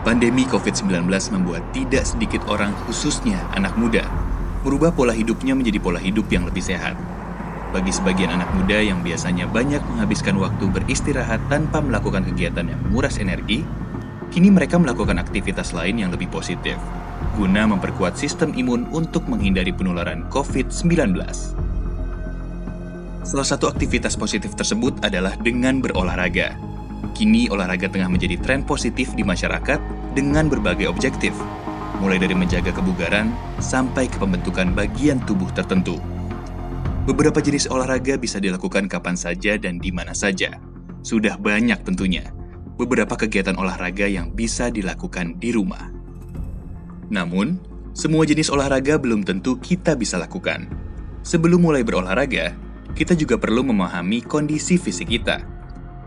Pandemi COVID-19 membuat tidak sedikit orang, khususnya anak muda, merubah pola hidupnya menjadi pola hidup yang lebih sehat. Bagi sebagian anak muda yang biasanya banyak menghabiskan waktu beristirahat tanpa melakukan kegiatan yang menguras energi, kini mereka melakukan aktivitas lain yang lebih positif, guna memperkuat sistem imun untuk menghindari penularan COVID-19. Salah satu aktivitas positif tersebut adalah dengan berolahraga. Kini olahraga tengah menjadi tren positif di masyarakat dengan berbagai objektif, mulai dari menjaga kebugaran sampai ke pembentukan bagian tubuh tertentu. Beberapa jenis olahraga bisa dilakukan kapan saja dan di mana saja. Sudah banyak tentunya beberapa kegiatan olahraga yang bisa dilakukan di rumah. Namun, semua jenis olahraga belum tentu kita bisa lakukan. Sebelum mulai berolahraga, kita juga perlu memahami kondisi fisik kita.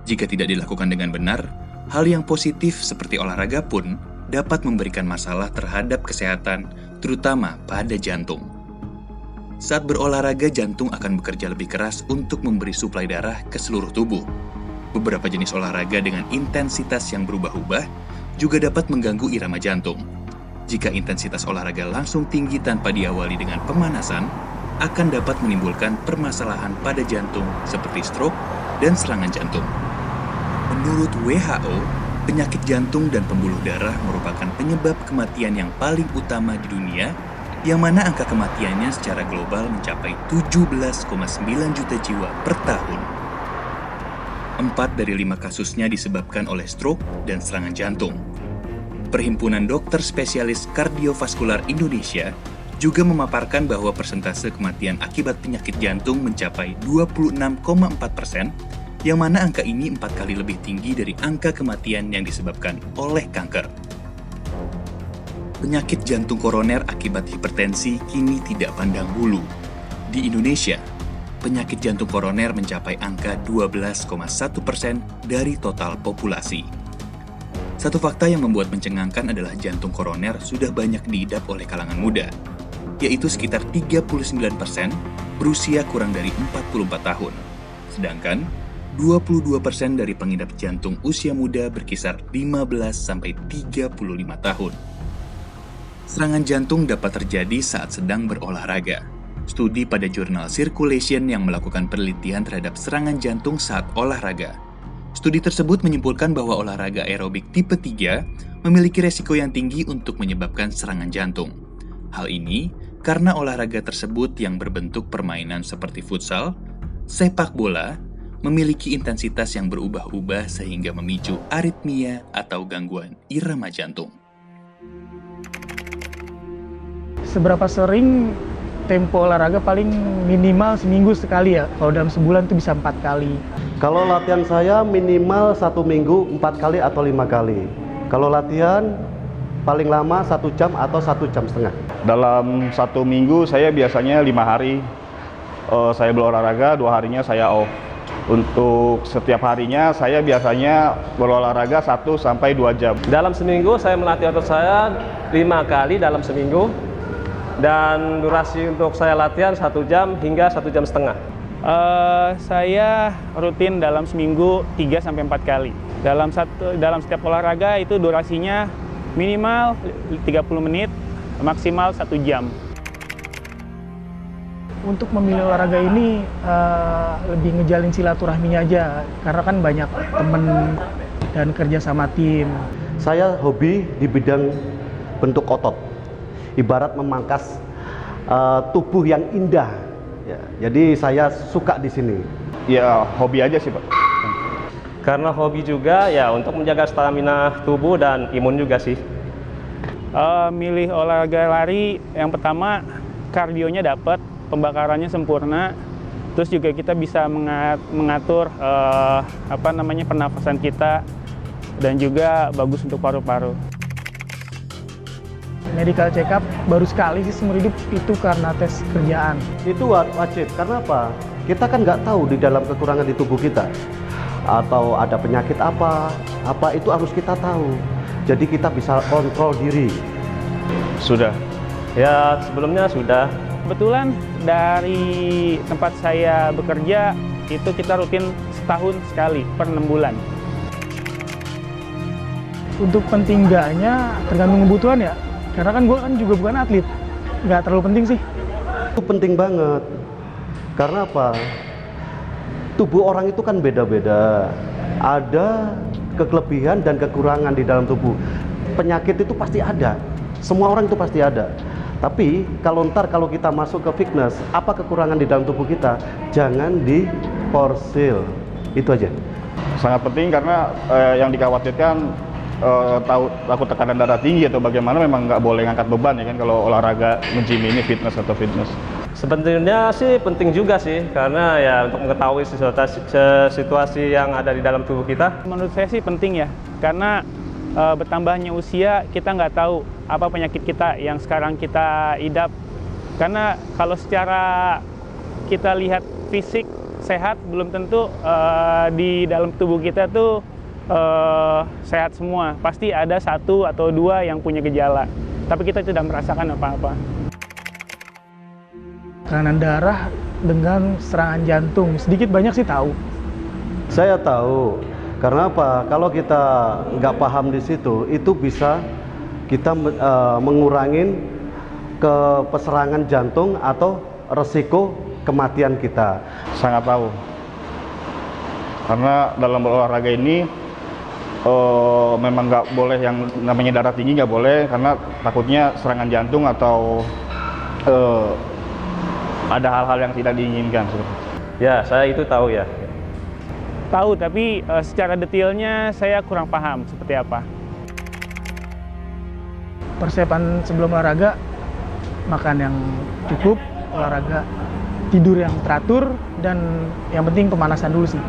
Jika tidak dilakukan dengan benar, hal yang positif seperti olahraga pun dapat memberikan masalah terhadap kesehatan, terutama pada jantung. Saat berolahraga, jantung akan bekerja lebih keras untuk memberi suplai darah ke seluruh tubuh. Beberapa jenis olahraga dengan intensitas yang berubah-ubah juga dapat mengganggu irama jantung. Jika intensitas olahraga langsung tinggi tanpa diawali dengan pemanasan, akan dapat menimbulkan permasalahan pada jantung seperti stroke dan serangan jantung. Menurut WHO, penyakit jantung dan pembuluh darah merupakan penyebab kematian yang paling utama di dunia, yang mana angka kematiannya secara global mencapai 17,9 juta jiwa per tahun. 4 dari 5 kasusnya disebabkan oleh stroke dan serangan jantung. Perhimpunan Dokter Spesialis Kardiovaskular Indonesia juga memaparkan bahwa persentase kematian akibat penyakit jantung mencapai 26,4%, yang mana angka ini 4 kali lebih tinggi dari angka kematian yang disebabkan oleh kanker. Penyakit jantung koroner akibat hipertensi kini tidak pandang bulu. Di Indonesia, penyakit jantung koroner mencapai angka 12,1% dari total populasi. Satu fakta yang membuat mencengangkan adalah jantung koroner sudah banyak diidap oleh kalangan muda, yaitu sekitar 39% berusia kurang dari 44 tahun. Sedangkan 22% dari pengidap jantung usia muda berkisar 15-35 tahun. Serangan jantung dapat terjadi saat sedang berolahraga. Studi pada jurnal Circulation yang melakukan penelitian terhadap serangan jantung saat olahraga. Studi tersebut menyimpulkan bahwa olahraga aerobik tipe 3 memiliki resiko yang tinggi untuk menyebabkan serangan jantung. Hal ini karena olahraga tersebut yang berbentuk permainan seperti futsal, sepak bola, memiliki intensitas yang berubah-ubah sehingga memicu aritmia atau gangguan irama jantung. Seberapa sering tempo olahraga? Paling minimal seminggu sekali ya. Kalau dalam sebulan itu bisa 4 kali. Kalau latihan saya minimal 1 minggu 4 kali atau 5 kali. Kalau latihan paling lama 1 jam atau 1 jam setengah. Dalam 1 minggu saya biasanya 5 hari saya berolahraga, 2 harinya saya off. Untuk setiap harinya saya biasanya berolahraga 1-2 jam. Dalam seminggu saya melatih otot saya 5 kali dalam seminggu. Dan durasi untuk saya latihan 1 jam hingga 1 jam setengah. Saya rutin dalam seminggu 3-4 kali. Dalam setiap olahraga itu durasinya minimal 30 menit, maksimal 1 jam. Untuk memilih olahraga ini lebih ngejalin silaturahminya aja, karena kan banyak temen dan kerja sama tim. Saya hobi di bidang bentuk otot, ibarat memangkas tubuh yang indah. Ya, jadi saya suka di sini. Ya hobi aja sih Pak. Karena hobi juga ya untuk menjaga stamina tubuh dan imun juga sih. Milih olahraga lari, yang pertama kardionya dapat, pembakarannya sempurna, terus juga kita bisa mengatur pernafasan kita, dan juga bagus untuk paru-paru. Medical check up baru sekali sih seumur hidup, itu karena tes kerjaan. Itu wajib, karena apa? Kita kan nggak tahu di dalam kekurangan di tubuh kita, atau ada penyakit apa itu harus kita tahu. Jadi kita bisa kontrol diri. Sudah. Ya sebelumnya sudah. Kebetulan dari tempat saya bekerja, itu kita rutin setahun sekali per 6 bulan. Untuk penting enggaknya tergantung kebutuhan ya. Karena kan gue kan juga bukan atlet. Nggak terlalu penting sih. Itu penting banget. Karena apa? Tubuh orang itu kan beda-beda. Ada kelebihan dan kekurangan di dalam tubuh. Penyakit itu pasti ada. Semua orang itu pasti ada. Tapi kalau kita masuk ke fitness, apa kekurangan di dalam tubuh kita? Jangan diporsir. Itu aja. Sangat penting karena yang dikhawatirkan takut tekanan darah tinggi atau bagaimana, memang nggak boleh ngangkat beban ya kan kalau olahraga nge-gym ini fitness atau fitness. Sebenarnya sih penting juga sih, karena ya untuk mengetahui situasi yang ada di dalam tubuh kita. Menurut saya sih penting ya, karena bertambahnya usia kita nggak tahu apa penyakit kita yang sekarang kita idap. Karena kalau secara kita lihat fisik sehat, belum tentu di dalam tubuh kita tuh sehat semua. Pasti ada 1 atau 2 yang punya gejala, tapi kita tidak merasakan apa-apa. Tekanan darah dengan serangan jantung, sedikit banyak sih tahu. Saya tahu. Karena apa? Kalau kita nggak paham di situ, itu bisa kita mengurangin ke serangan jantung atau resiko kematian kita. Sangat tahu. Karena dalam olahraga ini memang nggak boleh yang namanya darah tinggi, nggak boleh, karena takutnya serangan jantung atau ada hal-hal yang tidak diinginkan. Ya, saya itu tahu ya. Tahu, tapi secara detailnya saya kurang paham seperti apa. Persiapan sebelum olahraga, makan yang cukup, olahraga, tidur yang teratur, dan yang penting pemanasan dulu sih.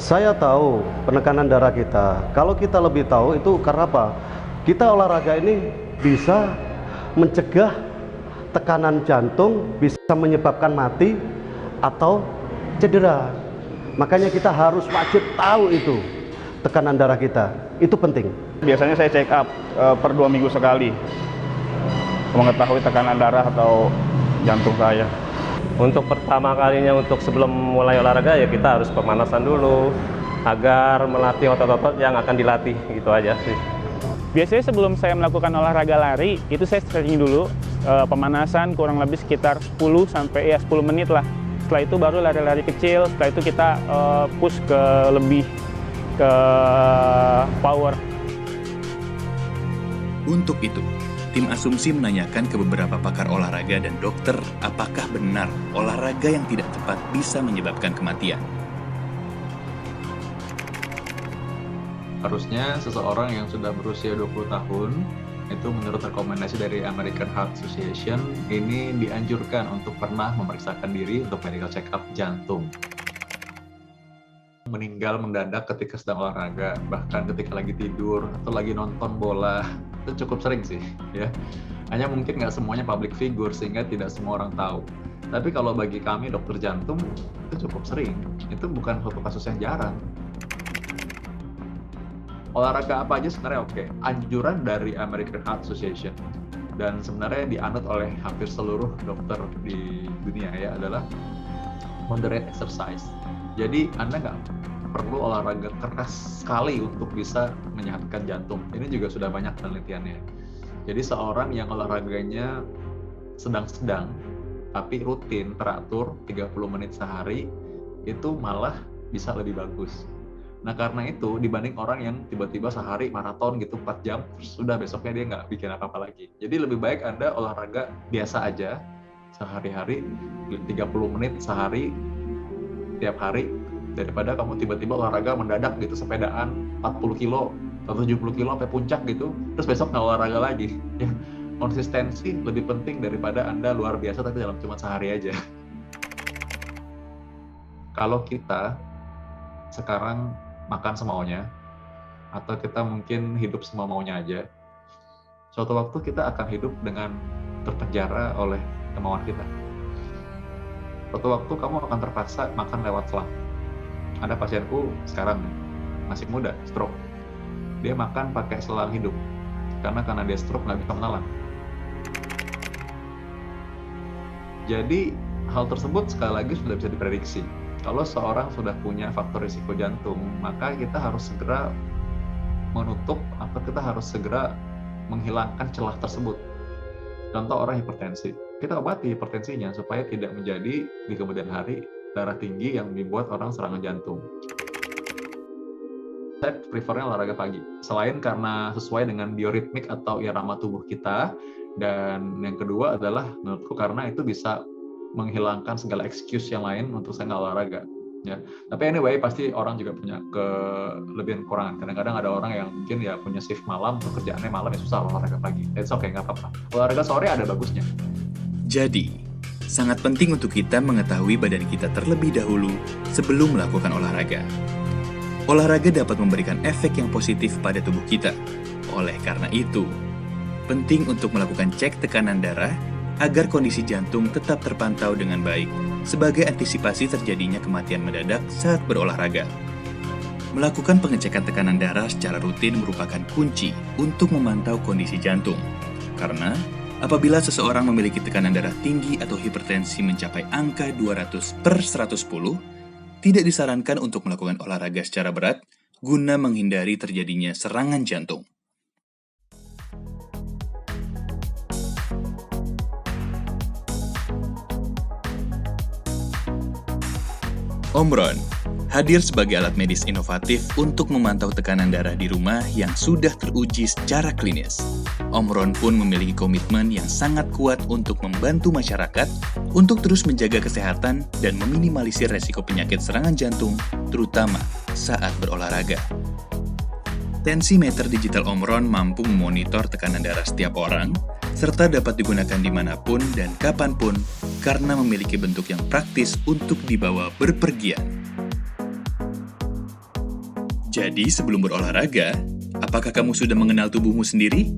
Saya tahu penekanan darah kita. Kalau kita lebih tahu itu karena apa? Kita olahraga ini bisa mencegah tekanan jantung, bisa menyebabkan mati atau cedera. Makanya kita harus wajib tahu itu tekanan darah kita. Itu penting. Biasanya saya check up per 2 minggu sekali, mengetahui tekanan darah atau jantung saya. Untuk pertama kalinya, untuk sebelum mulai olahraga ya kita harus pemanasan dulu agar melatih otot-otot yang akan dilatih, gitu aja sih. Biasanya sebelum saya melakukan olahraga lari, itu saya stretching dulu, pemanasan kurang lebih sekitar 10 menit lah. Setelah itu baru lari-lari kecil, setelah itu kita push ke lebih ke power. Untuk itu, tim Asumsi menanyakan ke beberapa pakar olahraga dan dokter apakah benar olahraga yang tidak tepat bisa menyebabkan kematian. Harusnya seseorang yang sudah berusia 20 tahun, itu menurut rekomendasi dari American Heart Association, ini dianjurkan untuk pernah memeriksakan diri untuk medical check-up jantung. Meninggal mendadak ketika sedang olahraga, bahkan ketika lagi tidur atau lagi nonton bola, itu cukup sering sih ya. Hanya mungkin nggak semuanya public figure sehingga tidak semua orang tahu. Tapi kalau bagi kami dokter jantung itu cukup sering. Itu bukan suatu kasus yang jarang. Olahraga apa aja sebenarnya oke. Anjuran dari American Heart Association dan sebenarnya dianut oleh hampir seluruh dokter di dunia ya adalah moderate exercise. Jadi Anda nggak perlu olahraga keras sekali untuk bisa menyehatkan jantung. Ini juga sudah banyak penelitiannya. Jadi seorang yang olahraganya sedang-sedang tapi rutin, teratur 30 menit sehari itu malah bisa lebih bagus. Nah karena itu dibanding orang yang tiba-tiba sehari maraton gitu 4 jam terus sudah besoknya dia nggak bikin apa-apa lagi. Jadi lebih baik Anda olahraga biasa aja sehari-hari 30 menit sehari tiap hari daripada kamu tiba-tiba olahraga mendadak gitu sepedaan 40 kilo atau 70 kilo sampai puncak gitu terus besok nggak olahraga lagi. Ya, konsistensi lebih penting daripada Anda luar biasa tapi dalam cuma sehari aja. Kalau kita sekarang makan semaunya atau kita mungkin hidup semau maunya aja, suatu waktu kita akan hidup dengan terpenjara oleh kemauan kita. Suatu waktu kamu akan terpaksa makan lewat selang. Ada pasienku sekarang masih muda, stroke. Dia makan pakai selang hidup karena dia stroke nggak bisa menelan. Jadi hal tersebut sekali lagi sudah bisa diprediksi. Kalau seorang sudah punya faktor risiko jantung, maka kita harus segera menutup atau kita harus segera menghilangkan celah tersebut. Contoh orang hipertensi, kita obati hipertensinya supaya tidak menjadi di kemudian hari darah tinggi yang membuat orang serangan jantung. Saya prefernya olahraga pagi, selain karena sesuai dengan bioritmik atau irama tubuh kita, dan yang kedua adalah menurutku karena itu bisa menghilangkan segala excuse yang lain untuk saya nggak olahraga. Ya, tapi anyway pasti orang juga punya kelebihan kekurangan. Kadang-kadang ada orang yang mungkin ya punya shift malam, pekerjaannya malam ya susah olahraga pagi. It's okay, nggak apa-apa. Olahraga sore ada bagusnya. Jadi, sangat penting untuk kita mengetahui badan kita terlebih dahulu sebelum melakukan olahraga. Olahraga dapat memberikan efek yang positif pada tubuh kita. Oleh karena itu, penting untuk melakukan cek tekanan darah agar kondisi jantung tetap terpantau dengan baik sebagai antisipasi terjadinya kematian mendadak saat berolahraga. Melakukan pengecekan tekanan darah secara rutin merupakan kunci untuk memantau kondisi jantung. Karena apabila seseorang memiliki tekanan darah tinggi atau hipertensi mencapai angka 200/110, tidak disarankan untuk melakukan olahraga secara berat guna menghindari terjadinya serangan jantung. Omron hadir sebagai alat medis inovatif untuk memantau tekanan darah di rumah yang sudah teruji secara klinis. Omron pun memiliki komitmen yang sangat kuat untuk membantu masyarakat untuk terus menjaga kesehatan dan meminimalisir resiko penyakit serangan jantung, terutama saat berolahraga. Tensimeter digital Omron mampu memonitor tekanan darah setiap orang, serta dapat digunakan dimanapun dan kapanpun karena memiliki bentuk yang praktis untuk dibawa berpergian. Jadi sebelum berolahraga, apakah kamu sudah mengenal tubuhmu sendiri?